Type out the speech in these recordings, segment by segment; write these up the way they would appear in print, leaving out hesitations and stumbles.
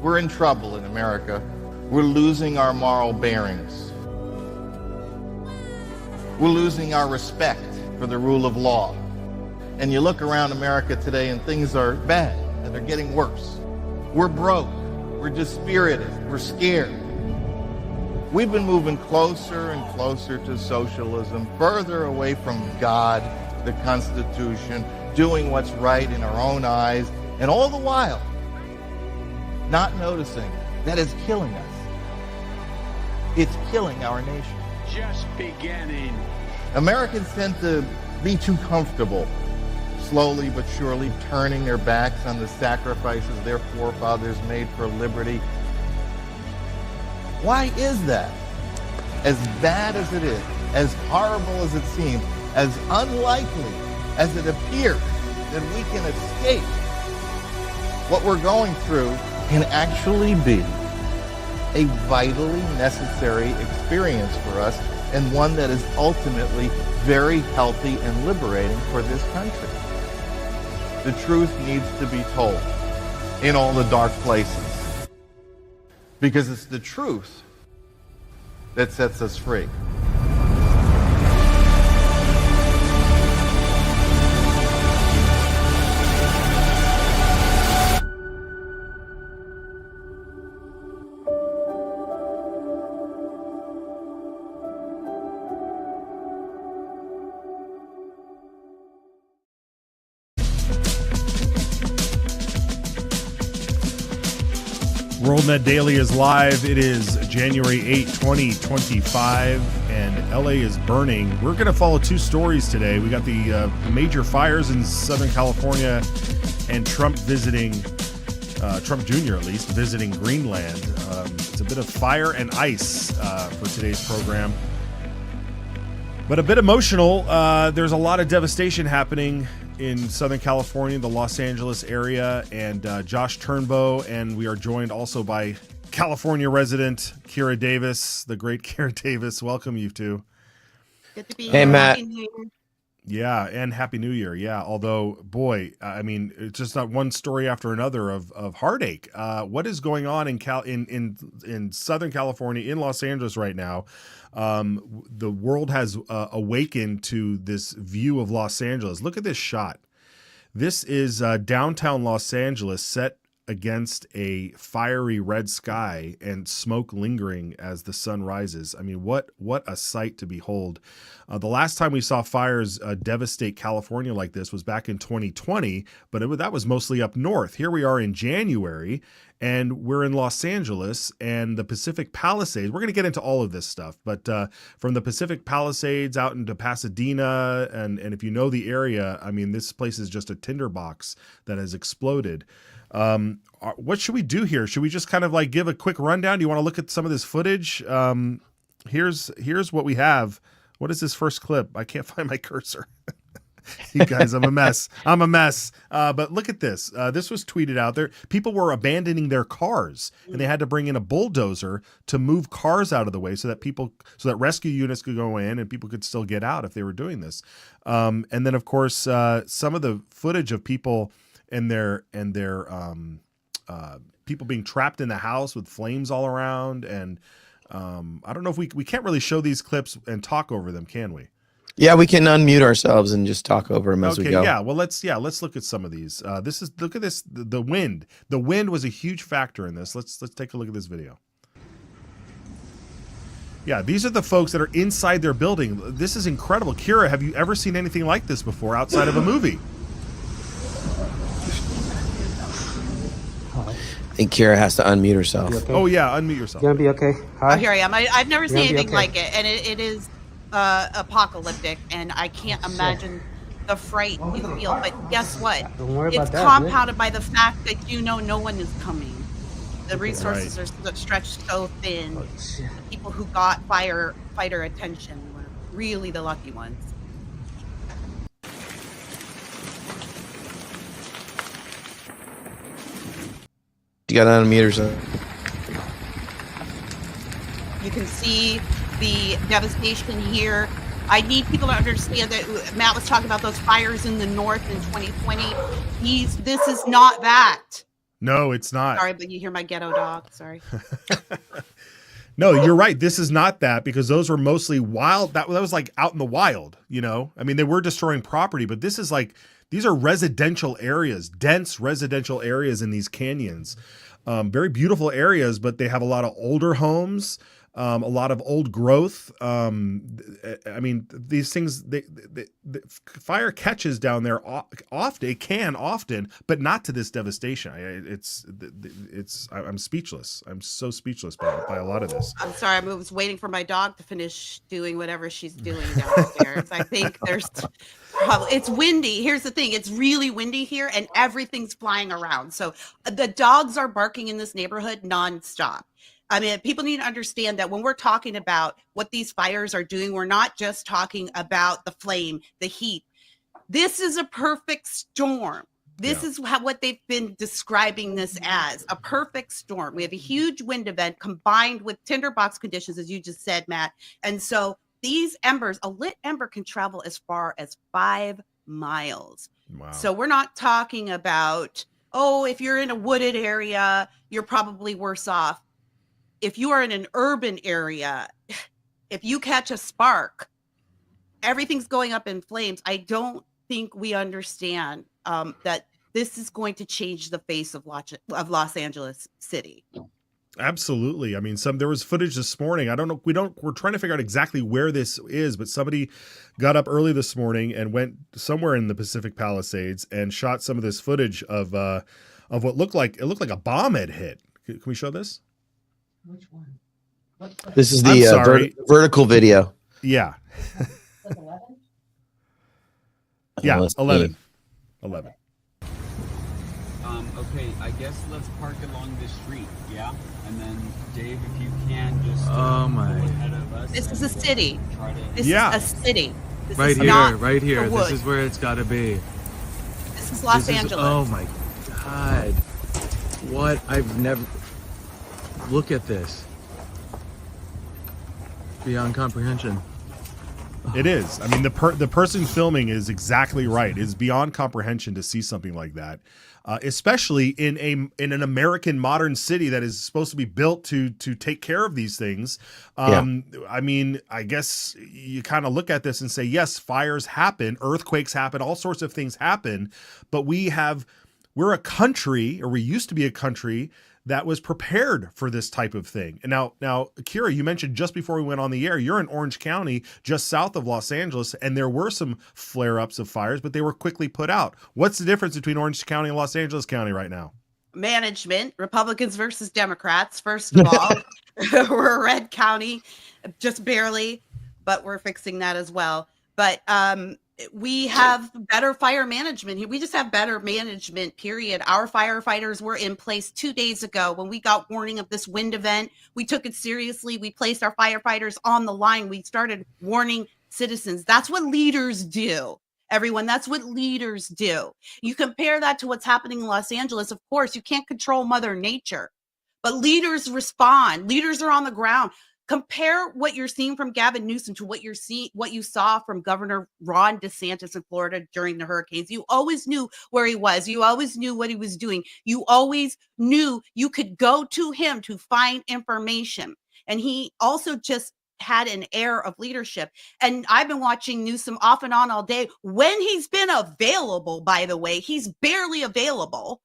We're in trouble in America. We're losing our moral bearings. We're losing our respect for the rule of law. And you look around America today and things are bad and they're getting worse. We're broke. We're dispirited. We're scared. We've been moving closer and closer to socialism, further away from God, the Constitution, doing what's right in our own eyes, and all the while, not noticing that it's killing us. It's killing our nation. Just beginning. Americans tend to be too comfortable, slowly but surely turning their backs on the sacrifices their forefathers made for liberty. Why is that? As bad as it is, as horrible as it seems, as unlikely as it appears that we can escape, what we're going through can actually be a vitally necessary experience for us, and one that is ultimately very healthy and liberating for this country. The truth needs to be told in all the dark places, because it's the truth that sets us free. WorldNetDaily is live. It is January 8, 2025, and LA is burning. We're going to follow two stories today. We got the major fires in Southern California and Trump visiting, Trump Jr. at least, visiting Greenland. It's a bit of fire and ice for today's program, but a bit emotional. There's a lot of devastation happening in Southern California, the Los Angeles area, and Josh Turnbow, and we are joined also by California resident Kira Davis, the great Kira Davis. Welcome, you two. Good to be here. Hey, Matt. Yeah, and Happy New Year. Yeah, although, boy, I mean, it's just not one story after another of heartache. What is going on in Southern California, in Los Angeles right now? The world has awakened to this view of Los Angeles. Look at this shot. This is downtown Los Angeles set against a fiery red sky and smoke lingering as the sun rises. I mean, what a sight to behold. The last time we saw fires devastate California like this was back in 2020, but that was mostly up north. Here we are in January, and we're in Los Angeles and the Pacific Palisades. We're going to get into all of this stuff, but from the Pacific Palisades out into Pasadena, and if you know the area, I mean, this place is just a tinderbox that has exploded. What should we do here? Should we just kind of like give a quick rundown? Do you want to look at some of this footage? Here's what we have. What is this first clip? I can't find my cursor. You guys, I'm a mess. But look at this. This was tweeted out there. People were abandoning their cars, and they had to bring in a bulldozer to move cars out of the way so that rescue units could go in and people could still get out if they were doing this. And then, of course, some of the footage of people and their people being trapped in the house with flames all around. And I don't know if we can't really show these clips and talk over them, can we? Yeah, we can unmute ourselves and just talk over them as we go. Yeah. Well, let's look at some of these. Look at this. The wind. The wind was a huge factor in this. Let's take a look at this video. Yeah, these are the folks that are inside their building. This is incredible. Kira, have you ever seen anything like this before outside of a movie? I think Kira has to unmute herself. Okay? Oh yeah, unmute yourself. You're gonna be okay. Hi. Oh, here I am. I've never seen anything like it, and it is apocalyptic, and I can't imagine the fright you feel. But guess what? Don't worry It's about that, compounded by the fact that no one is coming. The resources are stretched so thin. Oh, shit. The people who got fighter attention were really the lucky ones. You got to unmute herself. You can see the devastation here. I need people to understand that Matt was talking about those fires in the north in 2020. This is not that. No, it's not. Sorry, but you hear my ghetto dog. Sorry. No, you're right. This is not that, because those were mostly wild. That was like out in the wild, you know? I mean, they were destroying property, but this is like, these are residential areas, dense residential areas in these canyons. Very beautiful areas, but they have a lot of older homes, a lot of old growth. I mean, these things, the fire catches down there often. It can often, but not to this devastation. I'm speechless. I'm so speechless by a lot of this. I'm sorry. I was waiting for my dog to finish doing whatever she's doing downstairs. I think there's probably, it's windy. Here's the thing. It's really windy here and everything's flying around. So the dogs are barking in this neighborhood nonstop. I mean, people need to understand that when we're talking about what these fires are doing, we're not just talking about the flame, the heat. This is a perfect storm. This is what they've been describing this as, a perfect storm. We have a huge wind event combined with tinderbox conditions, as you just said, Matt. And so these embers, a lit ember can travel as far as 5 miles. Wow. So we're not talking about, oh, if you're in a wooded area, you're probably worse off. If you are in an urban area, if you catch a spark, everything's going up in flames. I don't think we understand that this is going to change the face of Los Angeles City. Absolutely. I mean, there was footage this morning. I don't know. We're trying to figure out exactly where this is, but somebody got up early this morning and went somewhere in the Pacific Palisades and shot some of this footage of what looked like a bomb had hit. Can we show this? Which one? This is the vertical video. Yeah. Was 11? Yeah, Let's 11. see. 11. Okay, I guess let's park along this street, yeah? And then, Dave, if you can just Oh my. go ahead of us. This is and a city. Try to, This Yeah. is a city. This Right is here, not right the here. This woods. is where it's got to be. This is Los This is- Angeles. Oh my God. What? I've never. Look at this. Beyond comprehension. It is. I mean, the person filming is exactly right. It's beyond comprehension to see something like that, especially in an American modern city that is supposed to be built to take care of these things. I mean, I guess you kind of look at this and say, yes, fires happen, earthquakes happen, all sorts of things happen, but we're a country, or we used to be a country, that was prepared for this type of thing. And now, Kira, you mentioned just before we went on the air, you're in Orange County, just south of Los Angeles, and there were some flare-ups of fires, but they were quickly put out. What's the difference between Orange County and Los Angeles County right now? Management, Republicans versus Democrats. First of all, we're a red county, just barely, but we're fixing that as well. But we have better fire management here. We just have better management, period. Our firefighters were in place 2 days ago when we got warning of this wind event. We took it seriously. We placed our firefighters on the line. We started warning citizens. That's what leaders do. Everyone, that's what leaders do. You compare that to what's happening in Los Angeles. Of course, you can't control Mother Nature, but leaders respond. Leaders are on the ground. Compare what you're seeing from Gavin Newsom to what you saw from Governor Ron DeSantis in Florida during the hurricanes. You always knew where he was. You always knew what he was doing. You always knew you could go to him to find information. And he also just had an air of leadership. And I've been watching Newsom off and on all day. When he's been available, by the way, he's barely available.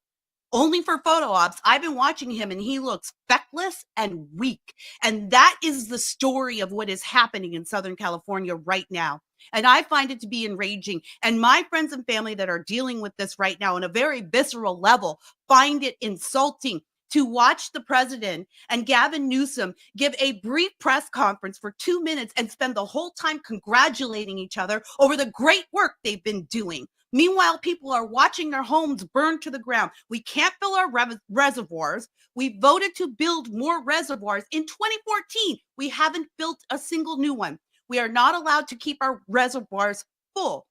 Only for photo ops. I've been watching him and he looks feckless and weak. And that is the story of what is happening in Southern California right now. And I find it to be enraging. And my friends and family that are dealing with this right now on a very visceral level find it insulting to watch the president and Gavin Newsom give a brief press conference for 2 minutes and spend the whole time congratulating each other over the great work they've been doing. Meanwhile, people are watching their homes burn to the ground. We can't fill our reservoirs. We voted to build more reservoirs. In 2014, we haven't built a single new one. We are not allowed to keep our reservoirs full.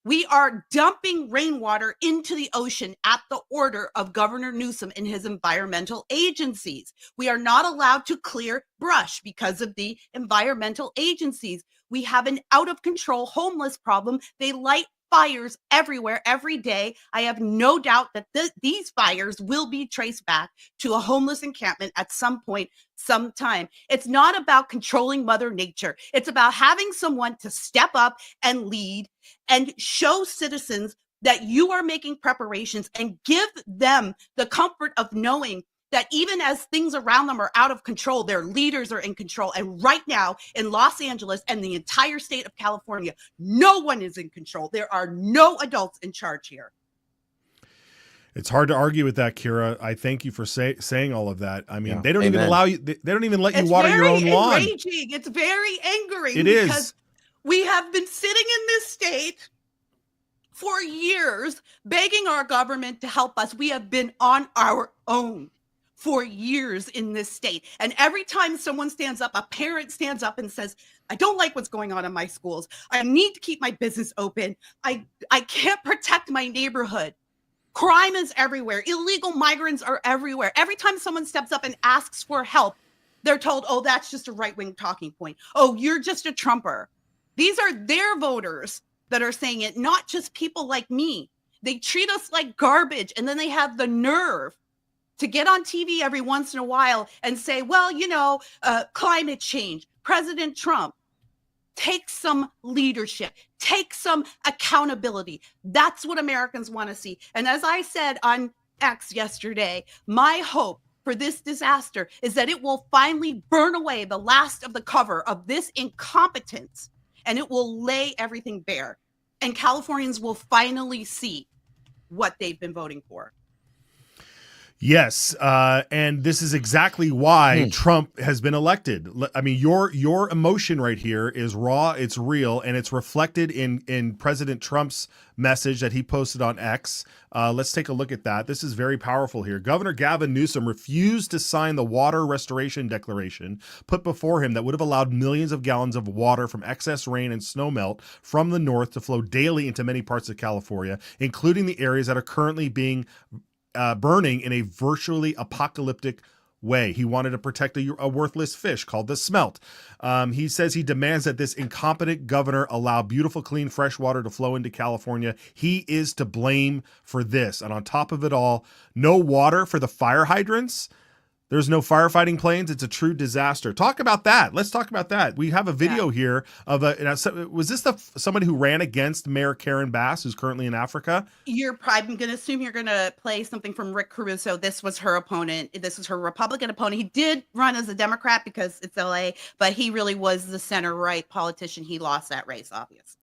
We are dumping rainwater into the ocean at the order of Governor Newsom and his environmental agencies. We are not allowed to clear brush because of the environmental agencies. We have an out of control homeless problem. They light fires everywhere every day. I have no doubt that these fires will be traced back to a homeless encampment at some point, sometime. It's not about controlling Mother Nature. It's about having someone to step up and lead and show citizens that you are making preparations and give them the comfort of knowing that even as things around them are out of control, their leaders are in control. And right now in Los Angeles and the entire state of California, no one is in control. There are no adults in charge here. It's hard to argue with that, Kira. I thank you for saying all of that. I mean, Yeah. they don't even Amen. allow you. They don't even let you water your own lawn. Enraging. It's very angering. It because is. we have been sitting in this state for years, begging our government to help us. We have been on our own for years in this state. And every time someone stands up, a parent stands up and says, I don't like what's going on in my schools. I need to keep my business open. I can't protect my neighborhood. Crime is everywhere. Illegal migrants are everywhere. Every time someone steps up and asks for help, they're told, oh, that's just a right-wing talking point. Oh, you're just a Trumper. These are their voters that are saying it, not just people like me. They treat us like garbage, and then they have the nerve to get on TV every once in a while and say, well, climate change, President Trump, take some leadership, take some accountability. That's what Americans want to see. And as I said on X yesterday, my hope for this disaster is that it will finally burn away the last of the cover of this incompetence, and it will lay everything bare. And Californians will finally see what they've been voting for. Yes, and this is exactly why Trump has been elected. I mean, your emotion right here is raw, it's real, and it's reflected in President Trump's message that he posted on X. Let's take a look at that. This is very powerful here. Governor Gavin Newsom refused to sign the water restoration declaration put before him that would have allowed millions of gallons of water from excess rain and snowmelt from the north to flow daily into many parts of California, including the areas that are currently being burning in a virtually apocalyptic way. He wanted to protect a worthless fish called the smelt. He says he demands that this incompetent governor allow beautiful, clean, fresh water to flow into California. He is to blame for this. And on top of it all, no water for the fire hydrants. There's no firefighting planes. It's a true disaster. Talk about that. Let's talk about that. We have a video here of was this somebody who ran against Mayor Karen Bass, who's currently in Africa? I'm going to assume you're going to play something from Rick Caruso. This was her opponent. This was her Republican opponent. He did run as a Democrat because it's LA, but he really was the center-right politician. He lost that race, obviously.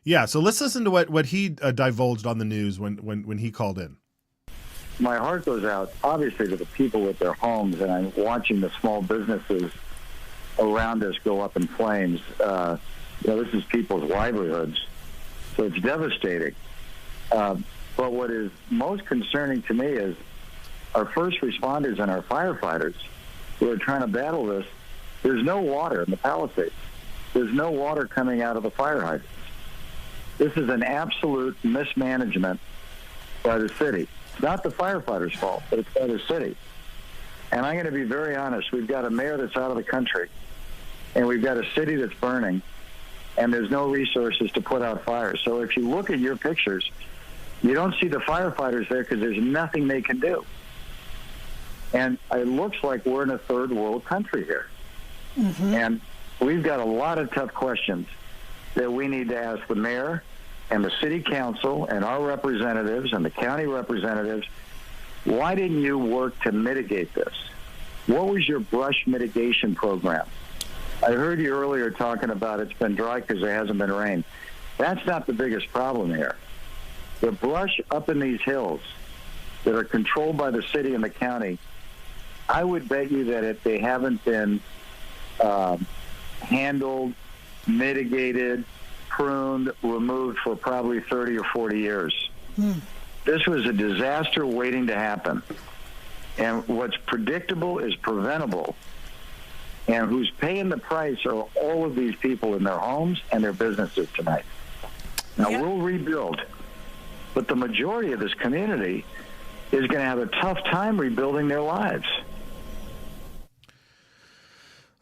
Yeah, so let's listen to what he divulged on the news when he called in. My heart goes out, obviously, to the people with their homes, and I'm watching the small businesses around us go up in flames. This is people's livelihoods, so it's devastating. But what is most concerning to me is our first responders and our firefighters who are trying to battle this. There's no water in the Palisades. There's no water coming out of the fire hydrants. This is an absolute mismanagement by the city. It's not the firefighters' fault, but it's by the city. And I'm going to be very honest. We've got a mayor that's out of the country, and we've got a city that's burning, and there's no resources to put out fires. So if you look at your pictures, you don't see the firefighters there because there's nothing they can do. And it looks like we're in a third world country here. Mm-hmm. And we've got a lot of tough questions that we need to ask the mayor and the city council and our representatives and the county representatives. Why didn't you work to mitigate this? What was your brush mitigation program? I heard you earlier talking about it's been dry because there hasn't been rain. That's not the biggest problem here. The brush up in these hills that are controlled by the city and the county, I would bet you that they haven't been handled, mitigated, pruned, removed for probably 30 or 40 years. This was a disaster waiting to happen. And what's predictable is preventable. And who's paying the price are all of these people in their homes and their businesses tonight. Now, we'll rebuild, but the majority of this community is going to have a tough time rebuilding their lives.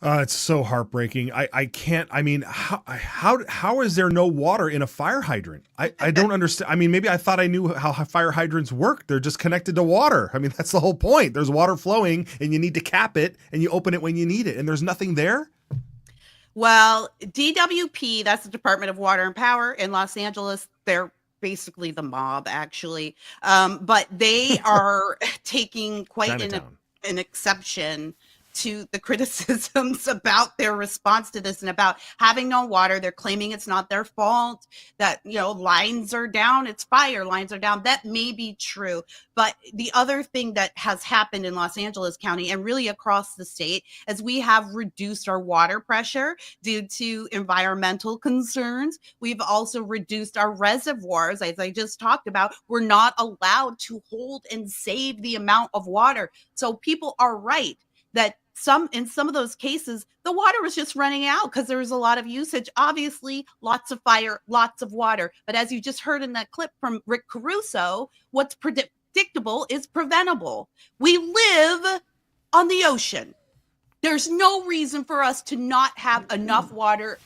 It's so heartbreaking. I can't. I mean, how is there no water in a fire hydrant? I don't understand. I mean, maybe I thought I knew how fire hydrants work. They're just connected to water. I mean, that's the whole point. There's water flowing, and you need to cap it, and you open it when you need it, and there's nothing there. Well, DWP, that's the Department of Water and Power in Los Angeles. They're basically the mob, actually, but they are taking quite an exception to the criticisms about their response to this and about having no water. They're claiming it's not their fault, that, you know, lines are down, it's fire, lines are down. That may be true. But the other thing that has happened in Los Angeles County and really across the state is we have reduced our water pressure due to environmental concerns. We've also reduced our reservoirs, as I just talked about. We're not allowed to hold and save the amount of water. So people are right that in some of those cases, the water was just running out because there was a lot of usage. Obviously, lots of fire, lots of water. But as you just heard in that clip from Rick Caruso, what's predictable is preventable. We live on the ocean. There's no reason for us to not have enough water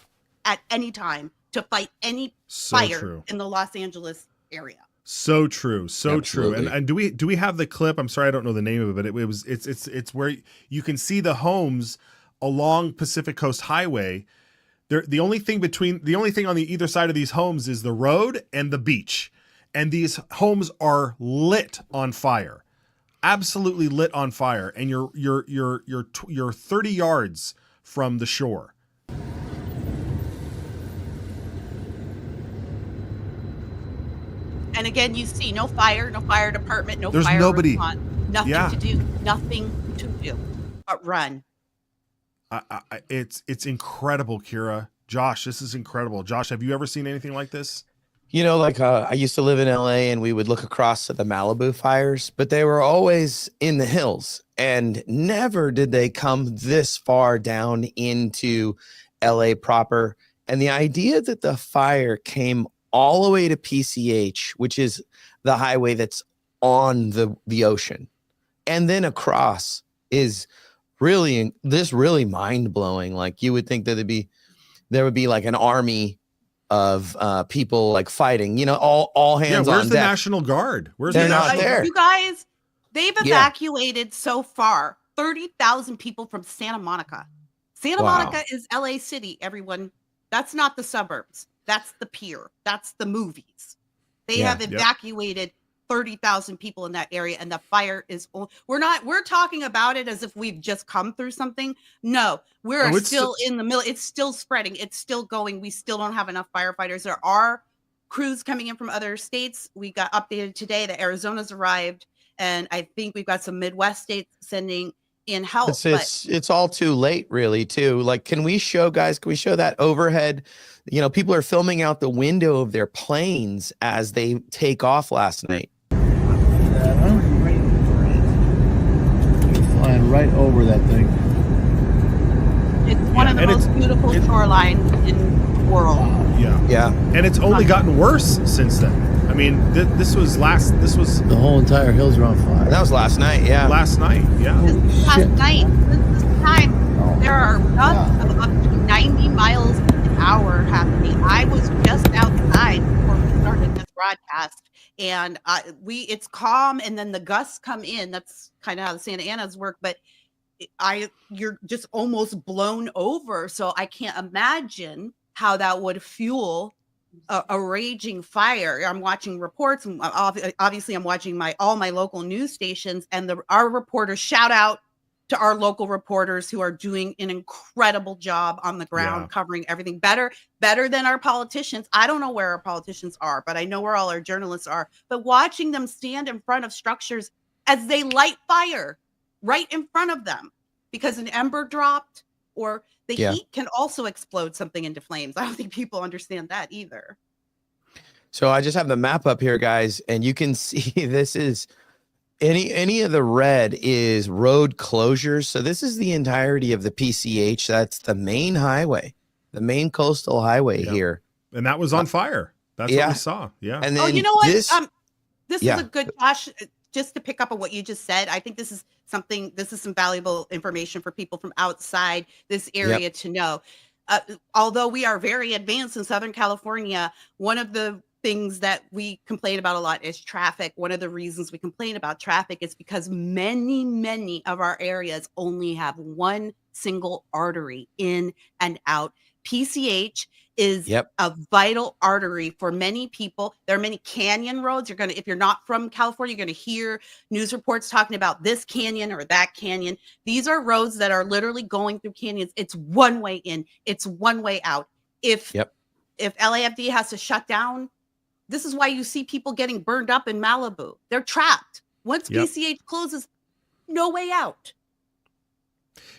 at any time to fight any fire in the Los Angeles area. So true. So Absolutely. true. And do we have the clip? I'm sorry, I don't know the name of it, but it's where you can see the homes along Pacific Coast Highway. The only thing on the either side of these homes is the road and the beach. And these homes are lit on fire. Absolutely lit on fire. And you're 30 yards from the shore. And again, you see no fire department, no There's fire nobody. response, nothing to do but run. It's incredible, Kira. Josh, this is incredible. Josh, have you ever seen anything like this? You know, like I used to live in LA and we would look across at the Malibu fires, but they were always in the hills and never did they come this far down into LA proper. And the idea that the fire came all the way to PCH, which is the highway that's on the ocean, and then across is really mind blowing. Like you would think that there would be like an army of people like fighting, you know, all hands on deck. Where's the National Guard? They're not there. You guys, they've evacuated so far 30,000 people from Santa Monica. Santa Monica is LA City, everyone. That's not the suburbs. That's the pier. That's the movies. They have evacuated 30,000 people in that area, and the fire is. We're talking about it as if we've just come through something. No, we're still in the middle. It's still spreading. It's still going. We still don't have enough firefighters. There are crews coming in from other states. We got updated today that Arizona's arrived, and I think we've got some Midwest states sending in help. It's all too late, really, too. Like, can we show that overhead? You know, people are filming out the window of their planes as they take off last night. Flying right over that thing. It's one of the most beautiful shorelines in the world. Yeah. And it's only gotten worse since then. I mean, this was The whole entire hills are on fire. That was last night. Yeah. last night. Yeah. Last night, this time, there are gusts of up to 90 miles an hour happening. I was just outside before we started this broadcast, and it's calm, and then the gusts come in. That's kind of how the Santa Ana's work, but you're just almost blown over. So I can't imagine how that would fuel a raging fire. I'm watching reports, and obviously I'm watching all my local news stations, and our reporters, shout out to our local reporters who are doing an incredible job on the ground, covering everything better than our politicians. I don't know where our politicians are, but I know where all our journalists are. But watching them stand in front of structures as they light fire right in front of them because an ember dropped, or the heat can also explode something into flames. I don't think people understand that either. So I just have the map up here, guys, and you can see this is any of the red is road closures. So this is the entirety of the PCH. That's the main highway, the main coastal highway here. And that was on fire. That's what we saw. Yeah. And then you know what? This is a good, Josh, just to pick up on what you just said, I think this is some valuable information for people from outside this area to know. Although we are very advanced in Southern California, one of the things that we complain about a lot is traffic. One of the reasons we complain about traffic is because many of our areas only have one single artery in and out. PCH is a vital artery for many people. There are many canyon roads. If you're not from California, you're going to hear news reports talking about this canyon or that canyon. These are roads that are literally going through canyons. It's one way in, it's one way out. If LAFD has to shut down, this is why you see people getting burned up in Malibu. They're trapped. Once PCH closes, no way out.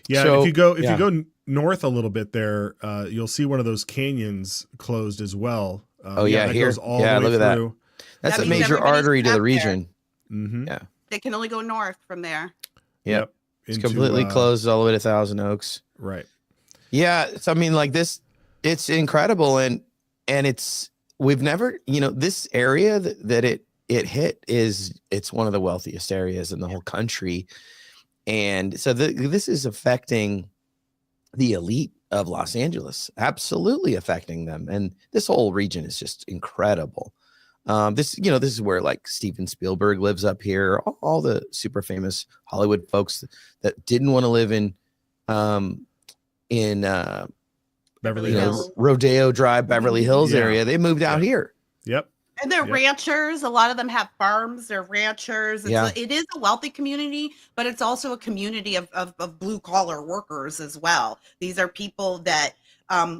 Yeah, so, if you go north a little bit there, you'll see one of those canyons closed as well. That here goes all the way look at through. That's a major artery to the region. Mm-hmm. Yeah, they can only go north from there. Yep. It's completely closed all the way to Thousand Oaks. Right. Yeah, so I mean, like this, it's incredible, and it's we've never, this area that it hit it's one of the wealthiest areas in the whole country, and so this is affecting the elite of Los Angeles, absolutely affecting them, and this whole region is just incredible. This is where like Steven Spielberg lives up here, all the super famous Hollywood folks that didn't want to live in Beverly Hills, Rodeo Drive, Beverly Hills area. They moved out here. Yep. And they're ranchers. A lot of them have farms. They're ranchers. It is a wealthy community, but it's also a community of blue collar workers as well. These are people that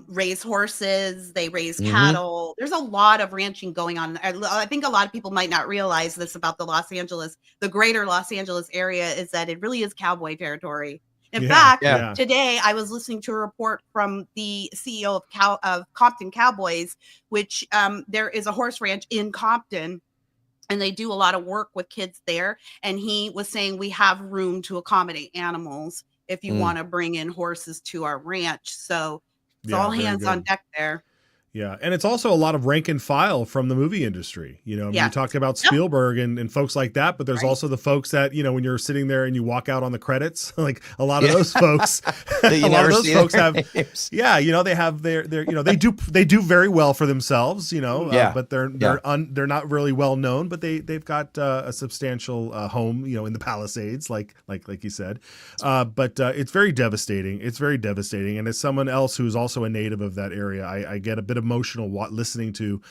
raise horses. They raise cattle. There's a lot of ranching going on. I think a lot of people might not realize this about the greater Los Angeles area, is that it really is cowboy territory. In fact, today I was listening to a report from the CEO of Compton Cowboys, which there is a horse ranch in Compton, and they do a lot of work with kids there. And he was saying we have room to accommodate animals if you want to bring in horses to our ranch. So it's all hands on deck there. Yeah, and it's also a lot of rank and file from the movie industry. You talk about Spielberg and folks like that, but there's also the folks that, when you're sitting there and you walk out on the credits, like a lot of those folks, they have, they have they do very well for themselves, but they're not really well known, but they've got a substantial home, in the Palisades, like you said. But it's very devastating. It's very devastating. And as someone else who's also a native of that area, I get a bit emotional listening to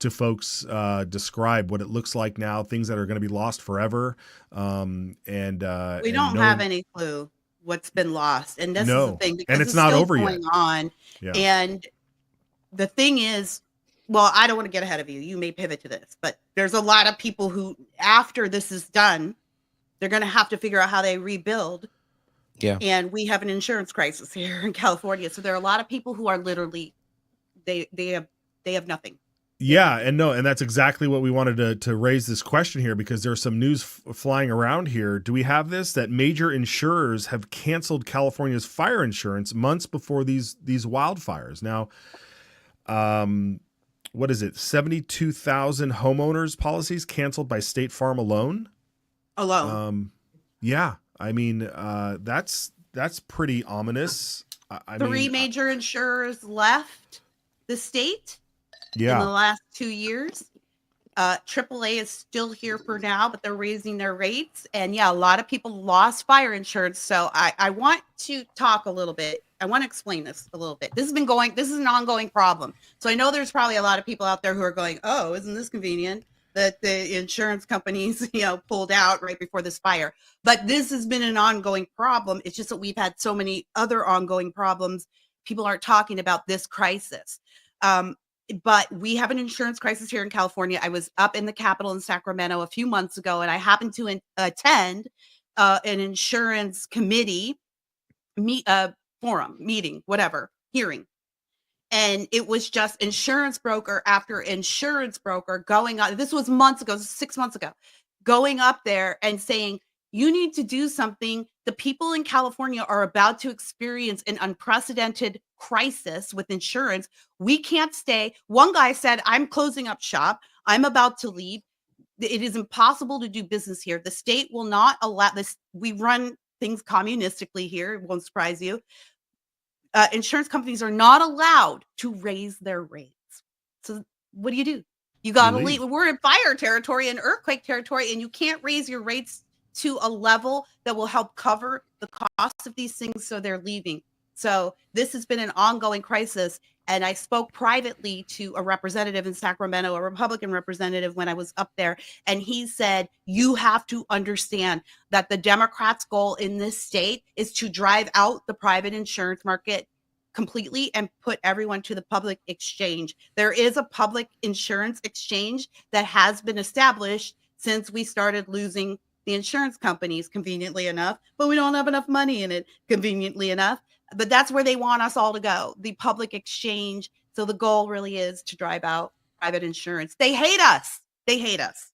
folks describe what it looks like now, things that are going to be lost forever. We don't have any clue what's been lost. And this is the thing, because and it's not over yet. On. Yeah. And the thing is, well, I don't want to get ahead of you. You may pivot to this, but there's a lot of people who, after this is done, they're going to have to figure out how they rebuild. Yeah. And we have an insurance crisis here in California. So there are a lot of people who are literally they have nothing. Yeah, and that's exactly what we wanted to raise this question here, because there's some news flying around here. Do we have this, that major insurers have canceled California's fire insurance months before these wildfires? Now, what is it? 72,000 homeowners policies canceled by State Farm alone. Yeah, I mean, that's pretty ominous. Three major insurers left the state in the last 2 years. AAA is still here for now, but they're raising their rates. And a lot of people lost fire insurance. So I want to talk a little bit. I want to explain this a little bit. This is an ongoing problem. So I know there's probably a lot of people out there who are going, oh, isn't this convenient that the insurance companies, pulled out right before this fire. But this has been an ongoing problem. It's just that we've had so many other ongoing problems. People aren't talking about this crisis. But we have an insurance crisis here in California. I was up in the Capitol in Sacramento a few months ago, and I happened to attend an insurance committee hearing. And it was just insurance broker after insurance broker going on. This was months ago, 6 months ago, going up there and saying, you need to do something. The people in California are about to experience an unprecedented crisis with insurance. We can't stay. One guy said, I'm closing up shop. I'm about to leave. It is impossible to do business here. The state will not allow this. We run things communistically here. It won't surprise you. Insurance companies are not allowed to raise their rates. So what do? You got to leave. We're in fire territory and earthquake territory, and you can't raise your rates to a level that will help cover the cost of these things. So they're leaving. So this has been an ongoing crisis. And I spoke privately to a representative in Sacramento, a Republican representative, when I was up there. And he said, you have to understand that the Democrats' goal in this state is to drive out the private insurance market completely and put everyone to the public exchange. There is a public insurance exchange that has been established since we started losing the insurance companies, conveniently enough, but we don't have enough money in it, conveniently enough. But that's where they want us all to go, the public exchange. So the goal really is to drive out private insurance. They hate us. They hate us.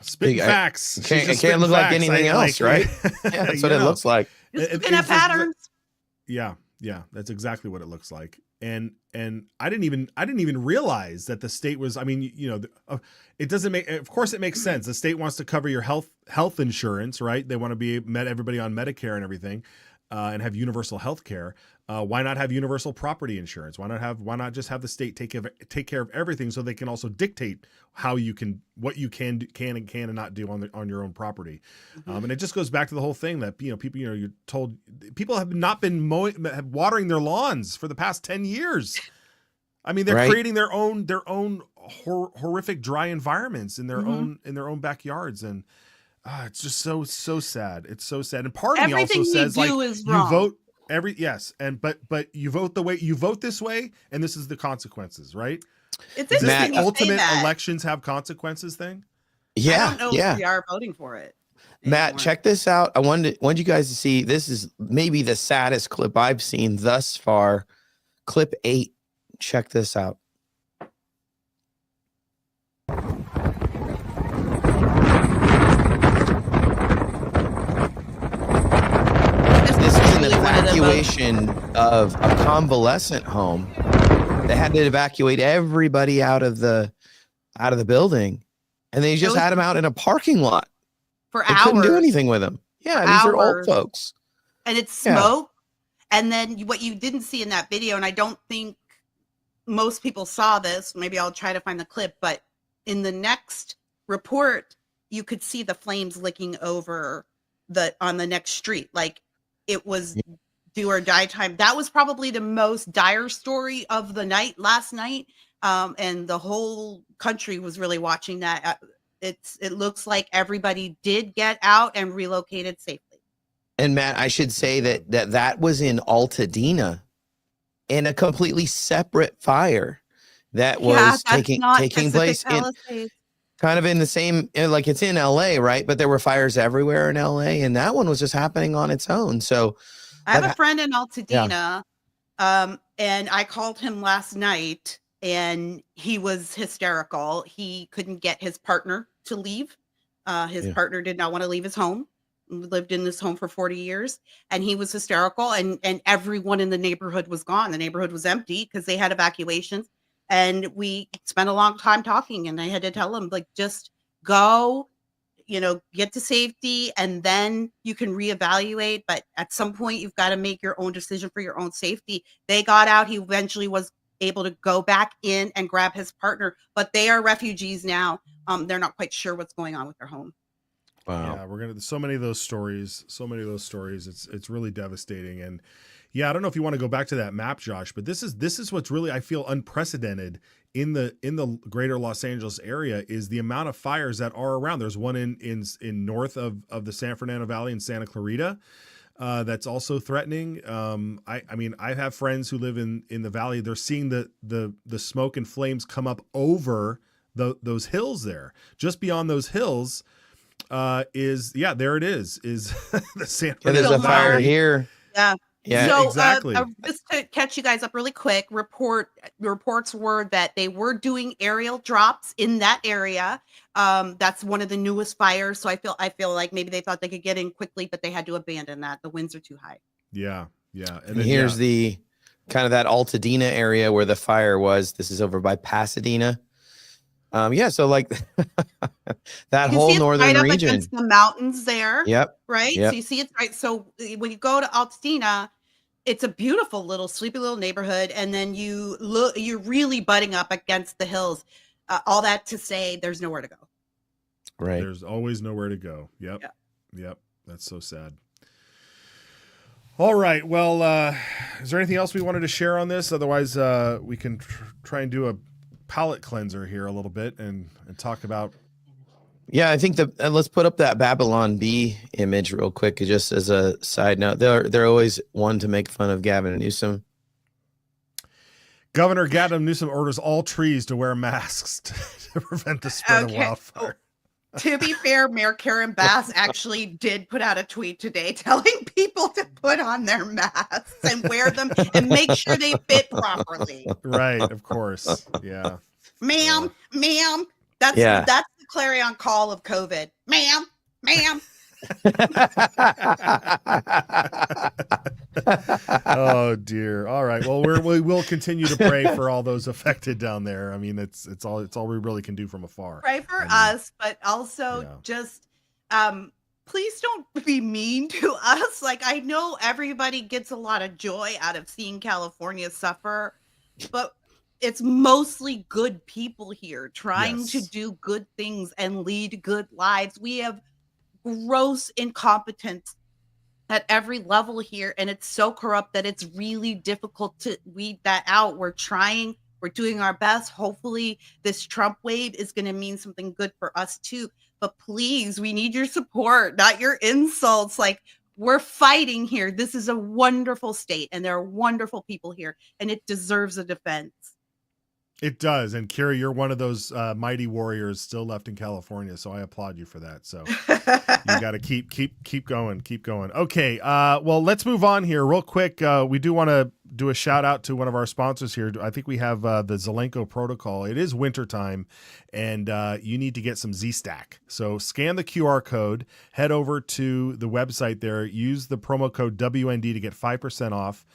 Spitting facts. It can't look like anything else, right? Yeah, that's what it looks like. Looking at patterns. Yeah, that's exactly what it looks like. And I didn't even realize that the state was. I mean, it doesn't make. Of course, it makes sense. The state wants to cover your health insurance, right? They want to be everybody on Medicare and everything, and have universal health care. Why not have universal property insurance? Why not just have the state take care of everything, so they can also dictate what you can and cannot do on your own property. And it just goes back to the whole thing that people you're told people have not been watering their lawns for the past 10 years. I mean, they're creating their own horrific dry environments in their own backyards, and it's just so sad. It's so sad. And part of me also says, like, you vote. But you vote the way you vote this way, and this is the consequences, right? It's is this interesting the ultimate elections have consequences thing? Yeah, I don't know if we are voting for it. Matt, anymore. check this out. I wanted you guys to see. This is maybe the saddest clip I've seen thus far. Clip 8. Check this out. This is an evacuation of a convalescent home. They had to evacuate everybody out of the building, and they just had them out in a parking lot. For they hours. Couldn't do anything with them. Yeah, these are old folks. And it's smoke. Yeah. And then what you didn't see in that video, and I don't think most people saw this, maybe I'll try to find the clip, but in the next report, you could see the flames licking over on the next street. Like, it was do or die time. That was probably the most dire story of the night last night. And the whole country was really watching that. It looks like everybody did get out and relocated safely. And Matt, I should say that was in Altadena, in a completely separate fire that was taking place in kind of in the same, like, it's in LA, right? But there were fires everywhere in LA, and that one was just happening on its own. So I have a friend in Altadena, and I called him last night, and he was hysterical. He couldn't get his partner to leave. His partner did not want to leave his home. We lived in this home for 40 years, and he was hysterical, and everyone in the neighborhood was gone. The neighborhood was empty because they had evacuations, and we spent a long time talking, and I had to tell him, like, just go, get to safety, and then you can reevaluate. But at some point, you've got to make your own decision for your own safety. They got out. He eventually was able to go back in and grab his partner, but they are refugees now. They're not quite sure what's going on with their home. Wow. Yeah, we're gonna so many of those stories. It's really devastating. And yeah, I don't know if you want to go back to that map, Josh, but this is what's really, I feel, unprecedented in the greater Los Angeles area, is the amount of fires that are around. There's one in north of the San Fernando Valley in Santa Clarita. That's also threatening. I mean, I have friends who live in the valley. They're seeing the smoke and flames come up over those hills there. Just beyond those hills there it is the San Fernando there's a fire here. Yeah, so exactly. Just to catch you guys up really quick, reports were that they were doing aerial drops in that area. That's one of the newest fires. So I feel like maybe they thought they could get in quickly, but they had to abandon that. The winds are too high. Yeah. And then, here's the kind of that Altadena area where the fire was. This is over by Pasadena. Yeah, so like that You can whole see it's northern right up region. against the mountains there, Yep. right? So Yep. you see it's right. So when you go to Altadena, it's a beautiful little sleepy little neighborhood, and then you're really butting up against the hills. All that to say, there's nowhere to go. Right. There's always nowhere to go. Yep. Yeah. Yep. That's so sad. All right. Well, is there anything else we wanted to share on this? Otherwise, we can try and do a palate cleanser here a little bit and talk about. Yeah, I think let's put up that Babylon Bee image real quick, just as a side note. They're always one to make fun of Gavin Newsom. Governor Gavin Newsom orders all trees to wear masks to prevent the spread of wildfire. To be fair, Mayor Karen Bass actually did put out a tweet today telling people to put on their masks and wear them and make sure they fit properly. Right, of course. Yeah. Ma'am, that's the clarion call of COVID. Ma'am. Oh dear. All right. Well, we will continue to pray for all those affected down there. I mean, it's all we really can do from afar. Pray for us, but also just please don't be mean to us. Like, I know everybody gets a lot of joy out of seeing California suffer, but it's mostly good people here trying to do good things and lead good lives. We have gross incompetence at every level here, and it's so corrupt that it's really difficult to weed that out. We're doing our best. Hopefully this Trump wave is going to mean something good for us too, but please, we need your support, not your insults. Like, we're fighting here. This is a wonderful state, and there are wonderful people here, and it deserves a defense. It does. And Kira, you're one of those mighty warriors still left in California. So I applaud you for that. So you got to keep going. Okay. Well, let's move on here real quick. We do want to do a shout out to one of our sponsors here. I think we have the Zelenko protocol. It is wintertime, and you need to get some Z-Stack. So scan the QR code, head over to the website there, use the promo code WND to get 5% off.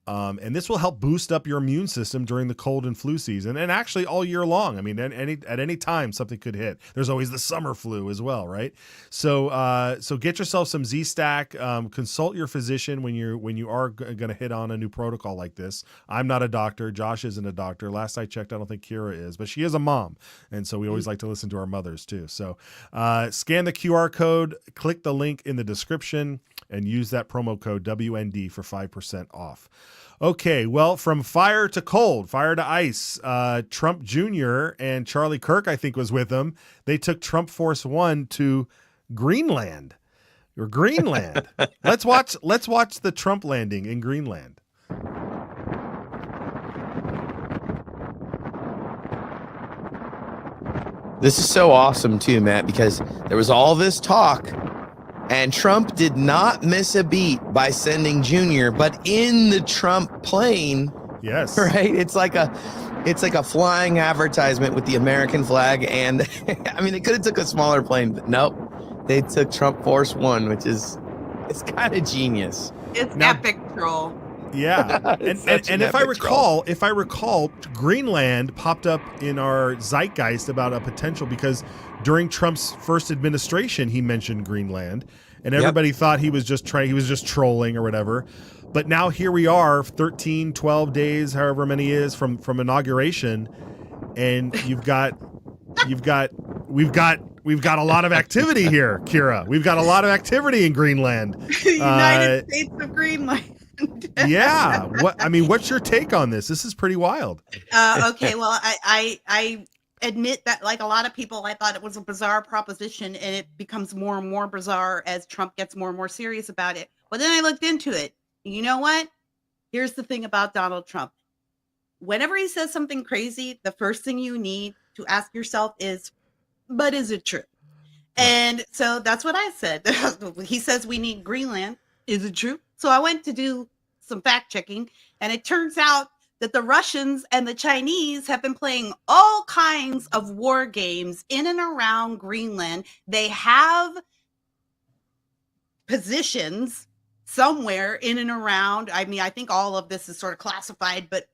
And this will help boost up your immune system during the cold and flu season, and actually all year long. I mean, at any time something could hit. There's always the summer flu as well, right? So get yourself some Z-Stack. Consult your physician when you are going to hit on a new protocol like this. I'm not a doctor. Josh isn't a doctor. Last I checked, I don't think Kira is, but she is a mom, and so we always like to listen to our mothers too. So scan the QR code, click the link in the description, and use that promo code WND for 5% off. Okay, well, from fire to cold, fire to ice, Trump Jr. and Charlie Kirk, I think, was with him. They took Trump Force One to Greenland. Let's watch the Trump landing in Greenland. This is so awesome too, Matt, because there was all this talk, and Trump did not miss a beat by sending Junior, but in the Trump plane. Yes. Right? It's like a flying advertisement with the American flag, and I mean, they could have took a smaller plane, but nope. They took Trump Force One, it's kind of genius. It's epic troll. Yeah. and if I recall, Greenland popped up in our zeitgeist about a potential, because during Trump's first administration, he mentioned Greenland, and everybody thought he was just trolling or whatever. But now here we are, 13, 12 days, however many it is from inauguration, and we've got a lot of activity here, Kira. We've got a lot of activity in Greenland. United States of Greenland. Yeah. What's your take on this? This is pretty wild. Okay. Well, I admit that, like a lot of people, I thought it was a bizarre proposition, and it becomes more and more bizarre as Trump gets more and more serious about it. But then I looked into it. You know what? Here's the thing about Donald Trump. Whenever he says something crazy, the first thing you need to ask yourself is, but is it true? And so that's what I said. He says we need Greenland. Is it true? So I went to do some fact checking, and it turns out that the Russians and the Chinese have been playing all kinds of war games in and around Greenland. They have positions somewhere in and around. I mean, I think all of this is sort of classified, but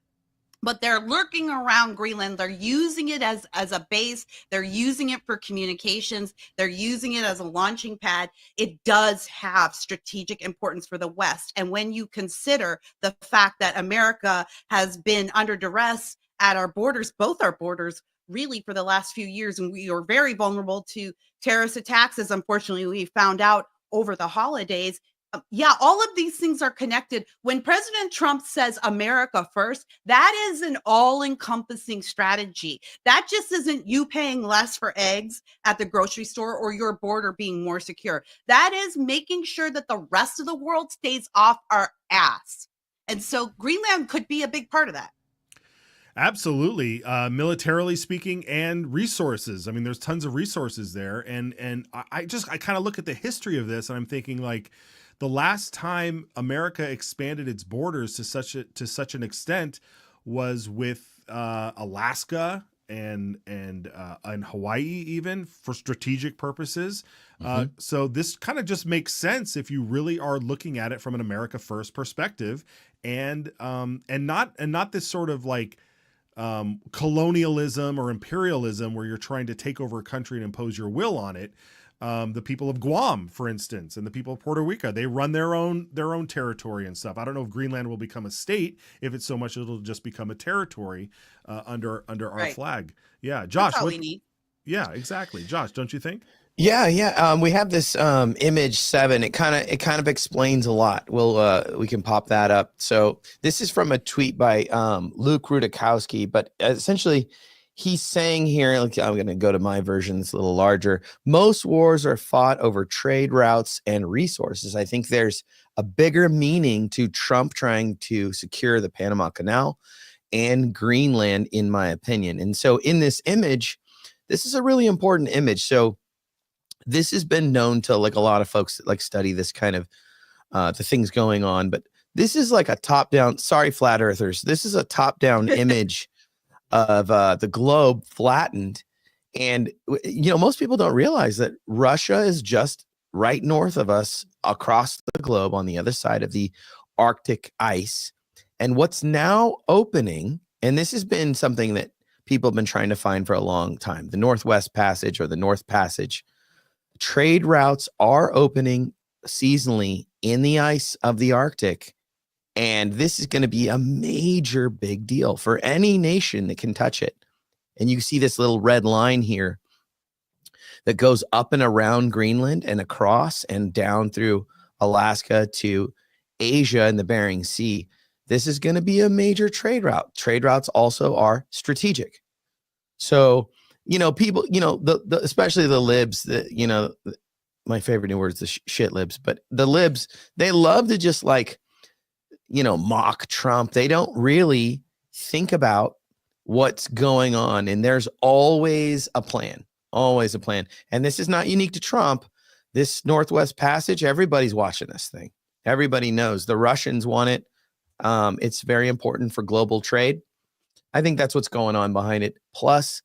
but they're lurking around Greenland. They're using it as a base. They're using it for communications. They're using it as a launching pad. It does have strategic importance for the West. And when you consider the fact that America has been under duress at our borders, both our borders, really for the last few years, and we are very vulnerable to terrorist attacks, as unfortunately we found out over the holidays. Yeah, all of these things are connected. When President Trump says America first, that is an all-encompassing strategy. That just isn't you paying less for eggs at the grocery store or your border being more secure. That is making sure that the rest of the world stays off our ass. And so Greenland could be a big part of that. Absolutely. Militarily speaking, and resources. I mean, there's tons of resources there. And I kind of look at the history of this and I'm thinking, like, the last time America expanded its borders to such an extent was with Alaska and Hawaii, even for strategic purposes. So this kind of just makes sense if you really are looking at it from an America first perspective, and not this sort of like colonialism or imperialism where you're trying to take over a country and impose your will on it. The people of Guam, for instance, and the people of Puerto Rico, they run their own territory and stuff. I don't know if Greenland will become a state, if it's so much it'll just become a territory under our flag. Yeah, Josh. That's all we need. Yeah, exactly. Josh, don't you think? Yeah. We have this image 7. It kind of explains a lot. We can pop that up. So this is from a tweet by Luke Rudakowski, but essentially he's saying here, I'm going to go to my version. It's a little larger. Most wars are fought over trade routes and resources. I think there's a bigger meaning to Trump trying to secure the Panama Canal and Greenland, in my opinion. And so in this image, this is a really important image. So this has been known to, like, a lot of folks that like study this kind of the things going on, but this is like a top-down, sorry, flat earthers, this is a top-down image of the globe flattened. And, most people don't realize that Russia is just right north of us across the globe on the other side of the Arctic ice. And what's now opening, and this has been something that people have been trying to find for a long time, the Northwest Passage or the North Passage, trade routes are opening seasonally in the ice of the Arctic. And this is going to be a major big deal for any nation that can touch it. And you see this little red line here that goes up and around Greenland and across and down through Alaska to Asia and the Bering Sea. This is going to be a major trade route. Trade routes also are strategic. So, people, especially the libs, my favorite new word is the shit libs, but the libs, they love to just mock Trump. They don't really think about what's going on. And there's always a plan. And this is not unique to Trump. This Northwest Passage, everybody's watching this thing. Everybody knows the Russians want it. It's very important for global trade. I think that's what's going on behind it. Plus,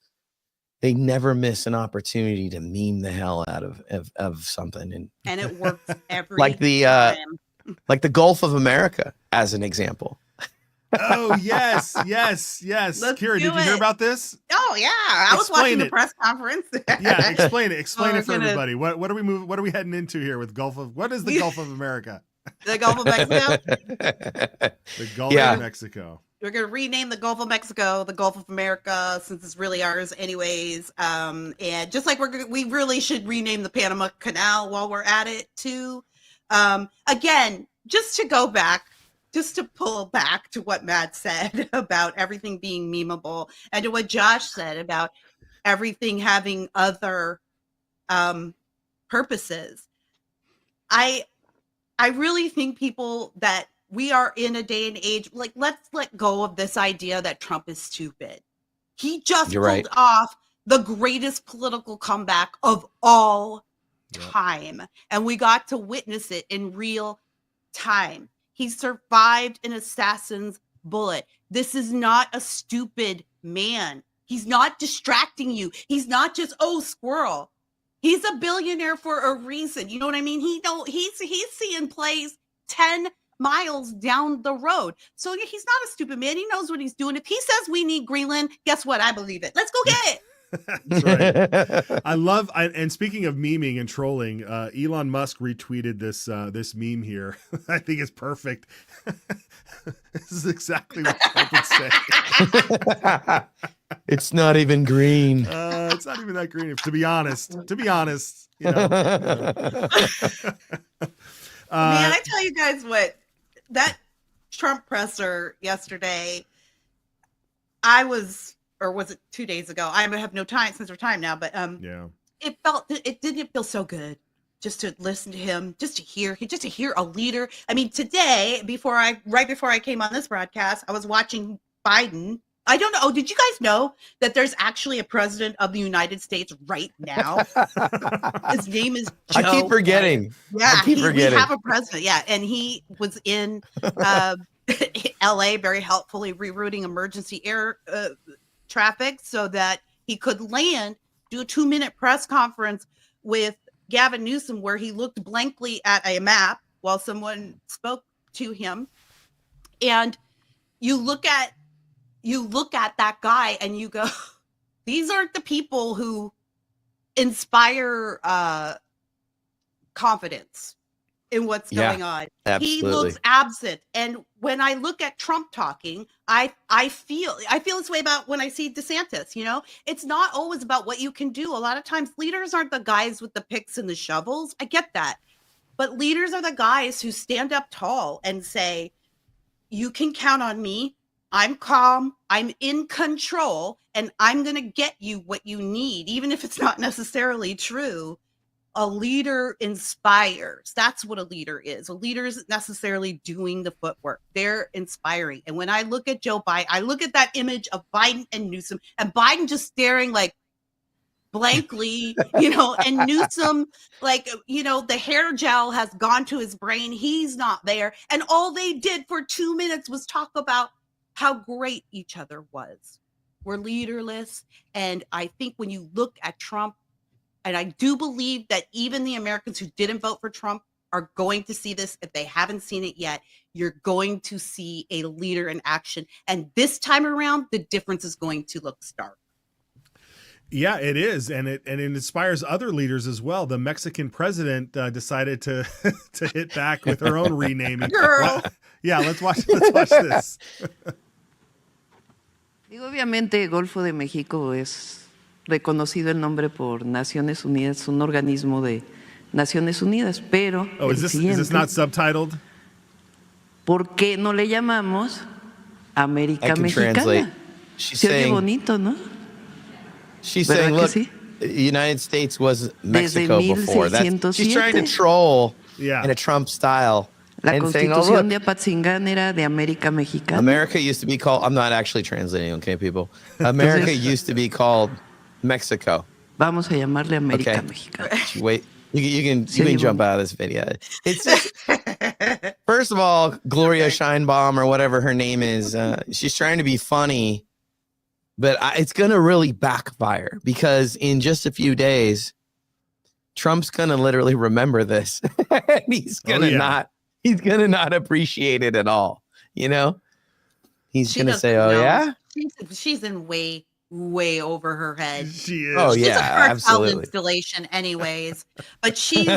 they never miss an opportunity to meme the hell out of something. And it works every like the time. Like the Gulf of America, as an example. Oh, yes. Kira, did you hear about this? Oh, yeah. I was watching the press conference. Yeah, explain it. Explain it for everybody. What are we heading into here with what is the Gulf of America? The Gulf of Mexico? The Gulf of Mexico. We're going to rename the Gulf of Mexico the Gulf of America, since it's really ours anyways. And just like we really should rename the Panama Canal while we're at it too. Again, just to pull back to what Matt said about everything being memeable, and to what Josh said about everything having other purposes. I really think that we are in a day and age, like, let's let go of this idea that Trump is stupid. He just pulled off the greatest political comeback of all time. And we got to witness it in real time. He survived an assassin's bullet. This is not a stupid man. He's not distracting you. He's not just, squirrel. He's a billionaire for a reason. You know what I mean? He's seeing plays 10 miles down the road. So he's not a stupid man. He knows what he's doing. If he says we need Greenland, guess what? I believe it. Let's go get it. That's right. And speaking of memeing and trolling, Elon Musk retweeted this meme here. I think it's perfect. This is exactly what Trump would say. It's not even green. It's not even that green. To be honest, you know. Man, I tell you guys what, that Trump presser yesterday, or was it 2 days ago? I have no time, sense of time now, but yeah, it didn't feel so good just to listen to him, just to hear a leader. I mean, today, right before I came on this broadcast, I was watching Biden. I don't know. Oh, did you guys know that there's actually a president of the United States right now? His name is Joe. I keep forgetting. Biden. Yeah, we have a president. Yeah, and he was in LA very helpfully rerouting emergency air traffic so that he could do a 2-minute press conference with Gavin Newsom where he looked blankly at a map while someone spoke to him. And you look at that guy and you go, these aren't the people who inspire confidence in what's going on. Absolutely. He looks absent. And when I look at Trump talking, I feel this way about when I see DeSantis. You know, it's not always about what you can do. A lot of times leaders aren't the guys with the picks and the shovels. I get that. But leaders are the guys who stand up tall and say, you can count on me. I'm calm, I'm in control, and I'm going to get you what you need, even if it's not necessarily true. A leader inspires. That's what a leader is. A leader isn't necessarily doing the footwork. They're inspiring. And when I look at Joe Biden, I look at that image of Biden and Newsom, and Biden just staring like blankly, and Newsom, the hair gel has gone to his brain. He's not there. And all they did for 2 minutes was talk about how great each other was. We're leaderless. And I think when you look at Trump, and I do believe that even the Americans who didn't vote for Trump are going to see this. If they haven't seen it yet, you're going to see a leader in action. And this time around, the difference is going to look stark. Yeah, it is, and it inspires other leaders as well. The Mexican president decided to hit back with her own renaming. Girl. Yeah, let's watch this. Digo, obviamente, el Golfo de México es reconocido el nombre por Naciones Unidas, un organismo de Naciones Unidas, pero is this not subtitled? ¿Por qué no le llamamos América Mexicana? Translate. She's Se oye saying, bonito, ¿no? She's saying, look, sí? the United States was Mexico before. She's trying to 1607. troll Yeah. in a Trump style. La and saying, oh, Constitución look, de Apatzingán era de América Mexicana. America used to be called, I'm not actually translating, okay, people. America used to be called Mexico. Vamos a llamarle América Okay. Mexicana. Wait, you can jump out of this video. It's just, first of all, Gloria Scheinbaum or whatever her name is, she's trying to be funny, but it's going to really backfire because in just a few days, Trump's going to literally remember this. And he's going to not appreciate it at all. He's going to say, oh, yeah? She's in way over her head. She is. Oh, She's yeah, a heartfelt absolutely. installation anyways, but she's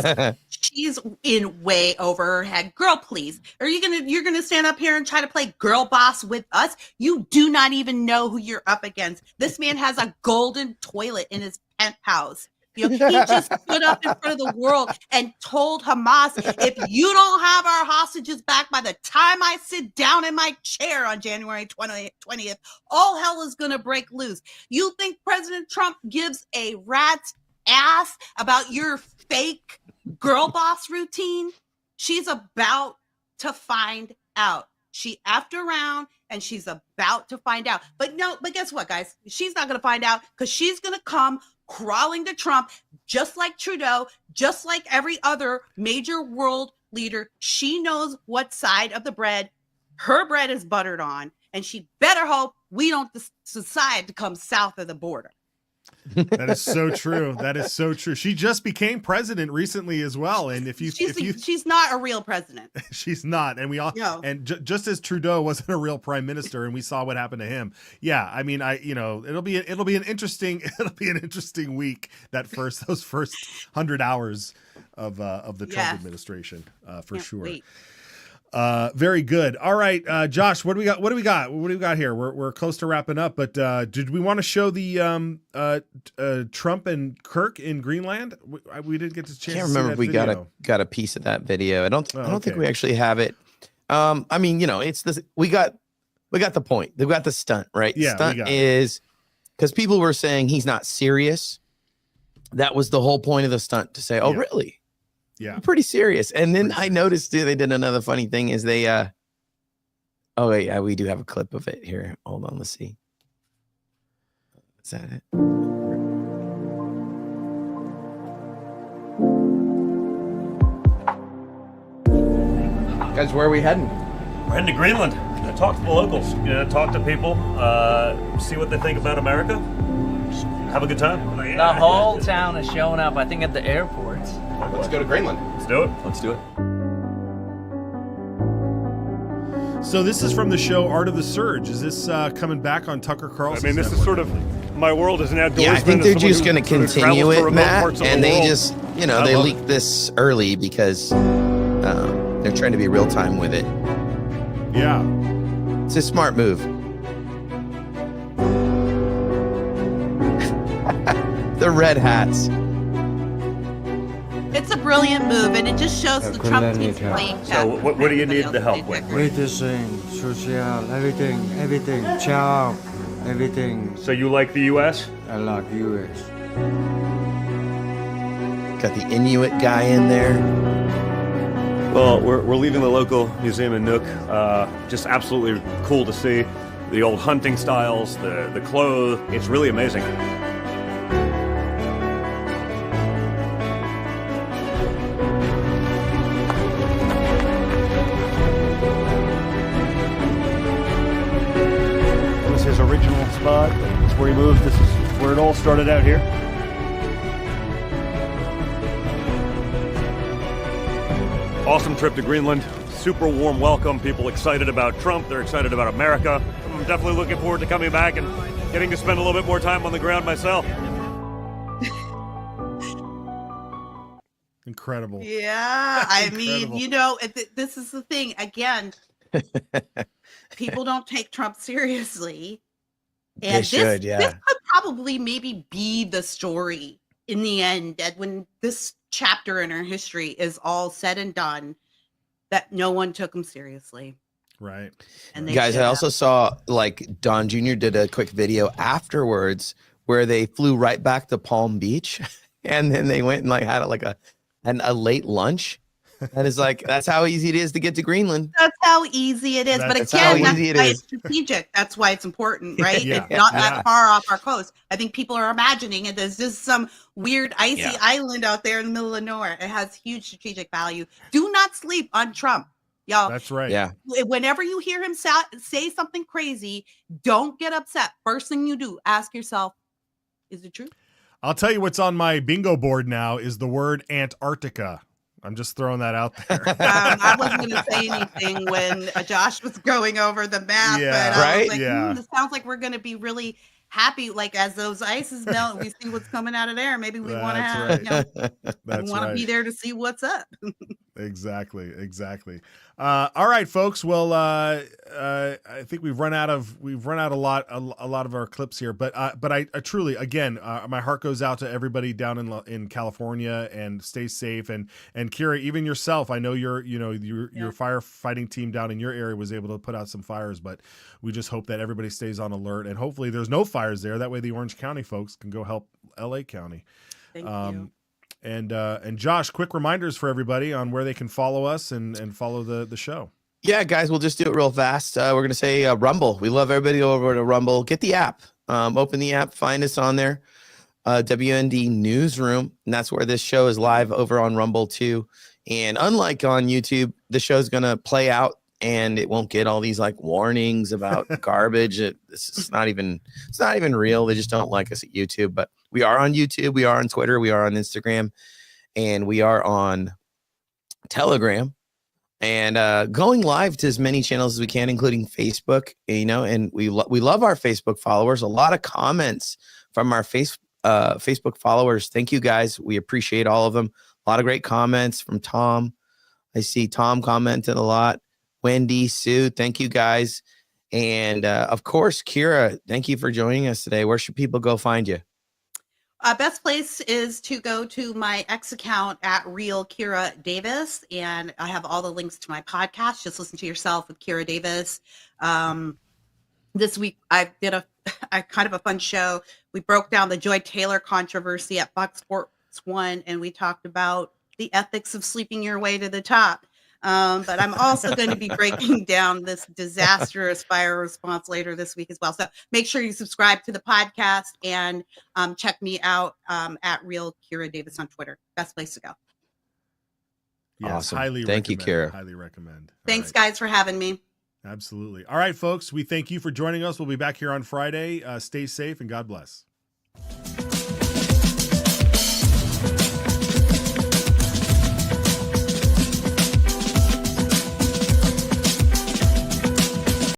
in way over her head. Girl, please. You're gonna stand up here and try to play girl boss with us? You do not even know who you're up against. This man has a golden toilet in his penthouse. He just stood up in front of the world and told Hamas, if you don't have our hostages back by the time I sit down in my chair on January 20th, all hell is going to break loose. You think President Trump gives a rat's ass about your fake girl boss routine? She's about to find out. She effed around and she's about to find out. But guess what, guys? She's not going to find out because she's going to come crawling to Trump, just like Trudeau, just like every other major world leader. She knows what side of the bread her bread is buttered on, and she better hope we don't decide to come south of the border. That is so true. That is so true. She just became president recently as well. And she's not a real president. She's not. And we all No. and just as Trudeau wasn't a real prime minister, and we saw what happened to him. Yeah, I mean, it'll be an interesting week. Those first 100 hours of the Trump administration for Can't sure. wait. Very good. All right, Josh, what do we got here? We're close to wrapping up, but did we want to show the Trump and Kirk in Greenland? We didn't get to chance. I can't remember if we got a piece of that video. I don't think we actually have it. I mean, it's this. We got the point. They've got the stunt, right? Yeah, stunt is because people were saying he's not serious. That was the whole point of the stunt, to say, "Oh, really? Yeah, pretty serious." And then I noticed too, they did another funny thing is they oh yeah, we do have a clip of it here. Hold on, let's see. Is that it? Guys, where are we heading? We're heading to Greenland. Gonna talk to the locals. Gonna talk to people. See what they think about America. Have a good time. The whole town is showing up, I think, at the airport. Let's go to Greenland. Let's do it. Let's do it. So this is from the show Art of the Surge. Is this coming back on Tucker Carlson's I mean, this network? is sort of my world as an outdoorsman. Yeah, I think they're just going to continue it, Matt. And they world. just, they leaked this early because they're trying to be real time with it. Yeah. It's a smart move. The red hats. It's a brilliant move, and it just shows the Trump team's playing chess. So what do you need the help with? Medicine, social, everything, job, everything. So you like the U.S.? I like U.S. Got the Inuit guy in there. Well, we're leaving the local museum in Nook. Just absolutely cool to see the old hunting styles, the clothes. It's really amazing. This is his original spot. It's where he moved. This is where it all started out here. Awesome trip to Greenland. Super warm welcome. People excited about Trump. They're excited about America. I'm definitely looking forward to coming back and getting to spend a little bit more time on the ground myself. Incredible. Yeah, I Incredible. mean, this is the thing. Again, people don't take Trump seriously. And They should, yeah. This could probably maybe be the story in the end, that when this chapter in our history is all said and done, that no one took him seriously. Right. And they Guys, should I have. also saw Don Jr. did a quick video afterwards where they flew right back to Palm Beach and then they went and had a late lunch. And it's that's how easy it is to get to Greenland. That's how easy it is. But That's how again, easy it that's why is. it's strategic. That's why it's important, right? Yeah. It's not Yeah. that far off our coast. I think people are imagining it. There's just some weird icy Yeah. island out there in the middle of nowhere. It has huge strategic value. Do not sleep on Trump, y'all. That's right. Yeah. Whenever you hear him say something crazy, don't get upset. First thing you do, ask yourself, is it true? I'll tell you what's on my bingo board now is the word Antarctica. I'm just throwing that out there. I wasn't going to say anything when Josh was going over the map, Yeah, but I right? was like, Yeah. this sounds like we're going to be really happy. As those ices melt, and we see what's coming out of there. Maybe we want to have, That's we want right. to be there to see what's up. Exactly. All right, folks. Well, I think we've run out a lot of our clips here, but I truly, again, my heart goes out to everybody down in California, and stay safe. And Kira, even yourself, I know your firefighting team down in your area was able to put out some fires, but we just hope that everybody stays on alert, and hopefully there's no fires there. That way the Orange County folks can go help LA County. Thank you. And Josh, quick reminders for everybody on where they can follow us and follow the show. Yeah, guys, we'll just do it real fast. We're going to say Rumble. We love everybody over to Rumble. Get the app. Open the app. Find us on there. WND Newsroom. And that's where this show is live over on Rumble too. And unlike on YouTube, the show's going to play out and it won't get all these warnings about garbage. It's not even real. They just don't like us at YouTube. But We are on YouTube. We are on Twitter. We are on Instagram. And we are on Telegram. And going live to as many channels as we can, including Facebook, and we love our Facebook followers. A lot of comments from our Facebook followers. Thank you guys. We appreciate all of them. A lot of great comments from Tom. I see Tom commented a lot. Wendy, Sue, thank you guys. And of course, Kira, thank you for joining us today. Where should people go find you? Best place is to go to my X account at Real Kira Davis, and I have all the links to my podcast. Just listen to yourself with Kira Davis. This week I did a kind of a fun show. We broke down the Joy Taylor controversy at Fox Sports 1, and we talked about the ethics of sleeping your way to the top. But I'm also going to be breaking down this disastrous fire response later this week as well. So make sure you subscribe to the podcast and check me out at Real Kira Davis on Twitter. Best place to go. Yes, awesome. Highly Thank you, recommend. Kira. Highly recommend. Thanks, guys, for having me. Absolutely. All right, folks, we thank you for joining us. We'll be back here on Friday. Stay safe and God bless.